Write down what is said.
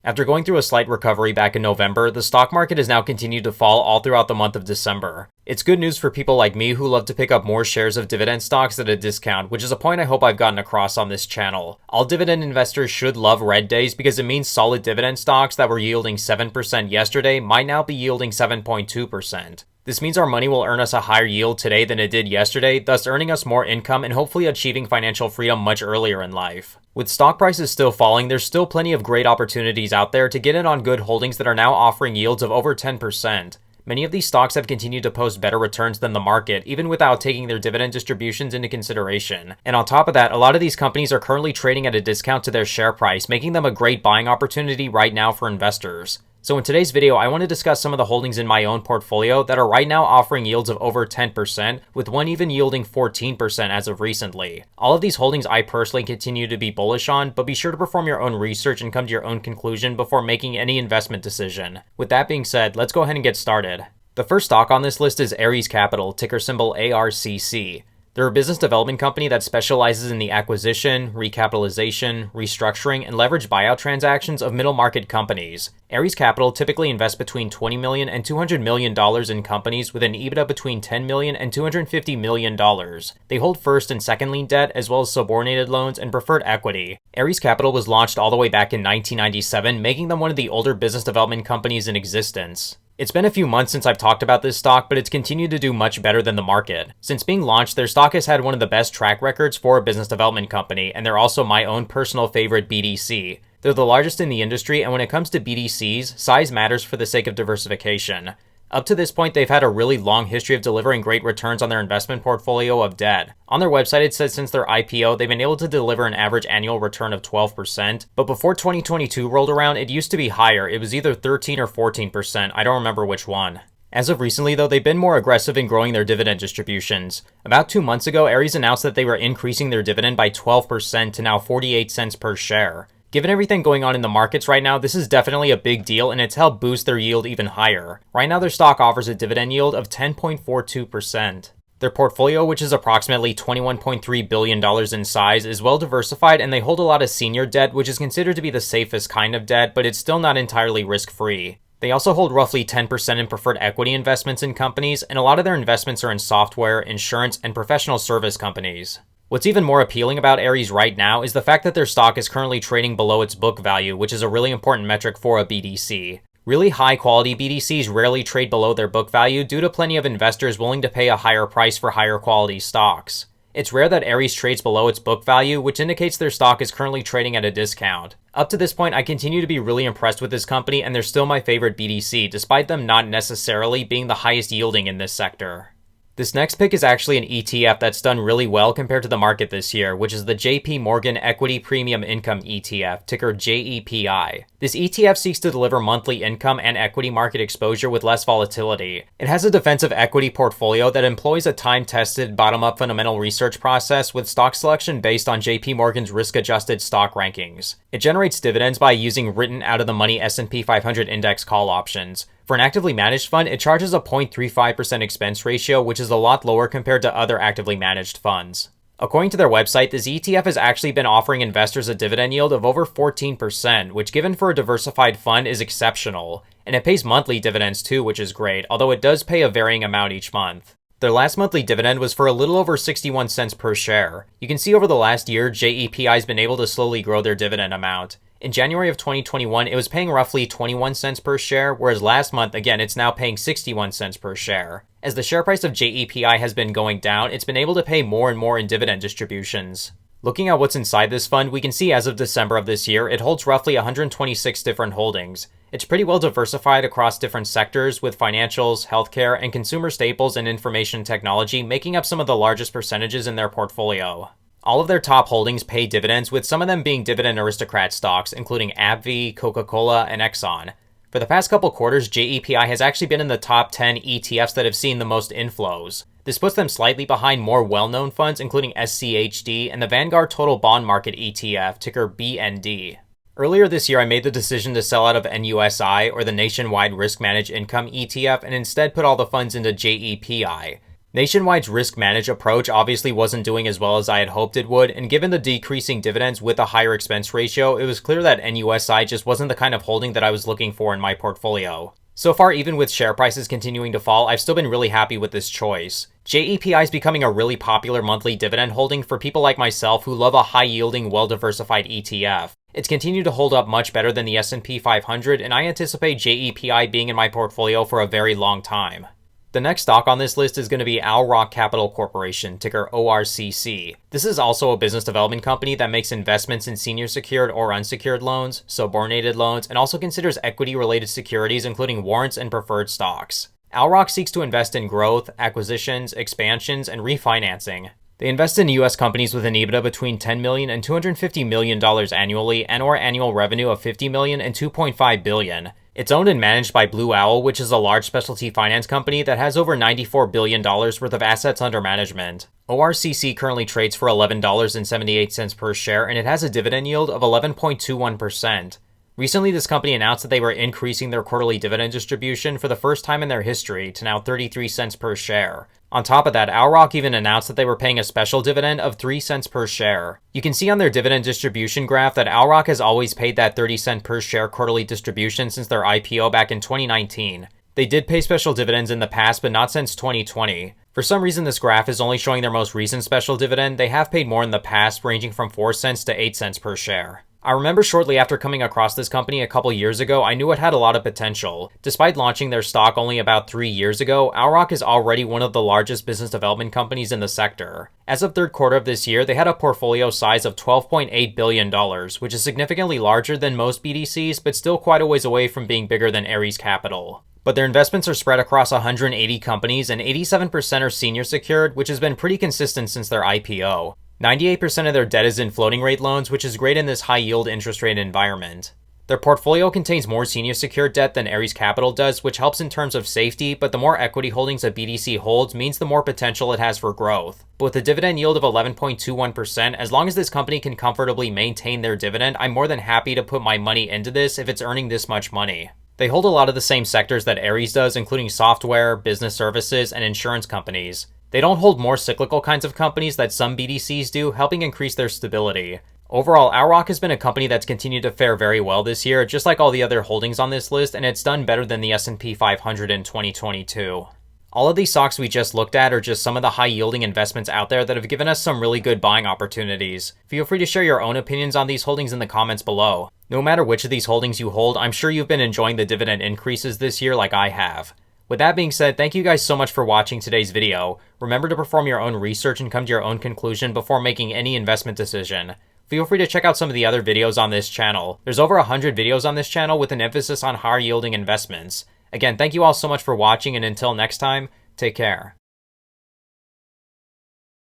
After going through a slight recovery back in November, the stock market has now continued to fall all throughout the month of December. It's good news for people like me who love to pick up more shares of dividend stocks at a discount, which is a point I hope I've gotten across on this channel. All dividend investors should love red days because it means solid dividend stocks that were yielding 7% yesterday might now be yielding 7.2%. This means our money will earn us a higher yield today than it did yesterday, thus earning us more income and hopefully achieving financial freedom much earlier in life. With stock prices still falling, there's still plenty of great opportunities out there to get in on good holdings that are now offering yields of over 10%. Many of these stocks have continued to post better returns than the market, even without taking their dividend distributions into consideration. And on top of that, a lot of these companies are currently trading at a discount to their share price, making them a great buying opportunity right now for investors. So in today's video, I want to discuss some of the holdings in my own portfolio that are right now offering yields of over 10%, with one even yielding 14% as of recently. All of these holdings I personally continue to be bullish on, but be sure to perform your own research and come to your own conclusion before making any investment decision. With that being said, let's go ahead and get started. The first stock on this list is Ares Capital, ticker symbol ARCC. They're a business development company that specializes in the acquisition, recapitalization, restructuring, and leverage buyout transactions of middle market companies. Ares Capital typically invests between $20 million and $200 million in companies with an EBITDA between $10 million and $250 million. They hold first and second lien debt as well as subordinated loans and preferred equity. Ares Capital was launched all the way back in 1997, making them one of the older business development companies in existence. It's been a few months since I've talked about this stock, but it's continued to do much better than the market. Since being launched, their stock has had one of the best track records for a business development company, and they're also my own personal favorite BDC. They're the largest in the industry, and when it comes to BDCs, size matters for the sake of diversification. Up to this point, they've had a really long history of delivering great returns on their investment portfolio of debt. On their website, it says since their IPO, they've been able to deliver an average annual return of 12%, but before 2022 rolled around, it used to be higher. It was either 13 or 14%, I don't remember which one. As of recently, though, they've been more aggressive in growing their dividend distributions. About 2 months ago, Ares announced that they were increasing their dividend by 12% to now 48 cents per share. Given everything going on in the markets right now, this is definitely a big deal and it's helped boost their yield even higher. Right now, their stock offers a dividend yield of 10.42%. Their portfolio, which is approximately $21.3 billion in size, is well diversified and they hold a lot of senior debt, which is considered to be the safest kind of debt, but it's still not entirely risk-free. They also hold roughly 10% in preferred equity investments in companies, and a lot of their investments are in software, insurance, and professional service companies. What's even more appealing about Ares right now is the fact that their stock is currently trading below its book value, which is a really important metric for a BDC. Really high-quality BDCs rarely trade below their book value due to plenty of investors willing to pay a higher price for higher-quality stocks. It's rare that Ares trades below its book value, which indicates their stock is currently trading at a discount. Up to this point, I continue to be really impressed with this company, and they're still my favorite BDC, despite them not necessarily being the highest yielding in this sector. This next pick is actually an ETF that's done really well compared to the market this year, which is the JP Morgan Equity Premium Income ETF, ticker JEPI. This ETF seeks to deliver monthly income and equity market exposure with less volatility. It has a defensive equity portfolio that employs a time-tested, bottom-up fundamental research process with stock selection based on JP Morgan's risk-adjusted stock rankings. It generates dividends by using written out-of-the-money S&P 500 index call options. For an actively managed fund, it charges a 0.35% expense ratio, which is a lot lower compared to other actively managed funds. According to their website, this ETF has actually been offering investors a dividend yield of over 14%, which given for a diversified fund is exceptional. And it pays monthly dividends too, which is great, although it does pay a varying amount each month. Their last monthly dividend was for a little over 61 cents per share. You can see over the last year, JEPI has been able to slowly grow their dividend amount. In January of 2021, it was paying roughly 21 cents per share, whereas last month, again, it's now paying 61 cents per share. As the share price of JEPI has been going down, it's been able to pay more and more in dividend distributions. Looking at what's inside this fund, we can see as of December of this year, it holds roughly 126 different holdings. It's pretty well diversified across different sectors, with financials, healthcare, and consumer staples and information technology making up some of the largest percentages in their portfolio. All of their top holdings pay dividends, with some of them being dividend aristocrat stocks, including AbbVie, Coca-Cola, and Exxon. For the past couple quarters, JEPI has actually been in the top 10 ETFs that have seen the most inflows. This puts them slightly behind more well-known funds, including SCHD and the Vanguard Total Bond Market ETF, ticker BND. Earlier this year, I made the decision to sell out of NUSI, or the Nationwide Risk Managed Income ETF, and instead put all the funds into JEPI. Nationwide's risk managed approach obviously wasn't doing as well as I had hoped it would, and given the decreasing dividends with a higher expense ratio, it was clear that NUSI just wasn't the kind of holding that I was looking for in my portfolio. So far, even with share prices continuing to fall, I've still been really happy with this choice. JEPI is becoming a really popular monthly dividend holding for people like myself who love a high-yielding, well-diversified ETF. It's continued to hold up much better than the S&P 500, and I anticipate JEPI being in my portfolio for a very long time. The next stock on this list is going to be Alrock Capital Corporation, ticker ORCC. This is also a business development company that makes investments in senior secured or unsecured loans, subordinated loans, and also considers equity-related securities including warrants and preferred stocks. Alrock seeks to invest in growth, acquisitions, expansions, and refinancing. They invest in U.S. companies with an EBITDA between $10 million and $250 million annually and/or annual revenue of $50 million and $2.5 billion. It's owned and managed by Blue Owl, which is a large specialty finance company that has over $94 billion worth of assets under management. ORCC currently trades for $11.78 per share, and it has a dividend yield of 11.21%. Recently, this company announced that they were increasing their quarterly dividend distribution for the first time in their history to now 33 cents per share. On top of that, Alrock even announced that they were paying a special dividend of 3 cents per share. You can see on their dividend distribution graph that Alrock has always paid that 30-cent per share quarterly distribution since their IPO back in 2019. They did pay special dividends in the past, but not since 2020. For some reason, this graph is only showing their most recent special dividend. They have paid more in the past, ranging from 4 cents to 8 cents per share. I remember shortly after coming across this company a couple years ago, I knew it had a lot of potential. Despite launching their stock only about 3 years ago, Alrock is already one of the largest business development companies in the sector. As of third quarter of this year, they had a portfolio size of $12.8 billion, which is significantly larger than most BDCs, but still quite a ways away from being bigger than Ares Capital. But their investments are spread across 180 companies, and 87% are senior secured, which has been pretty consistent since their IPO. 98% of their debt is in floating rate loans, which is great in this high-yield interest rate environment. Their portfolio contains more senior secured debt than Ares Capital does, which helps in terms of safety, but the more equity holdings a BDC holds means the more potential it has for growth. But with a dividend yield of 11.21%, as long as this company can comfortably maintain their dividend, I'm more than happy to put my money into this if it's earning this much money. They hold a lot of the same sectors that Ares does, including software, business services, and insurance companies. They don't hold more cyclical kinds of companies that some BDCs do, helping increase their stability. Overall, Alrock has been a company that's continued to fare very well this year, just like all the other holdings on this list, and it's done better than the S&P 500 in 2022. All of these stocks we just looked at are just some of the high-yielding investments out there that have given us some really good buying opportunities. Feel free to share your own opinions on these holdings in the comments below. No matter which of these holdings you hold, I'm sure you've been enjoying the dividend increases this year like I have. With that being said, thank you guys so much for watching today's video. Remember to perform your own research and come to your own conclusion before making any investment decision. Feel free to check out some of the other videos on this channel. There's over 100 videos on this channel with an emphasis on higher yielding investments. Again, thank you all so much for watching, and until next time, take care.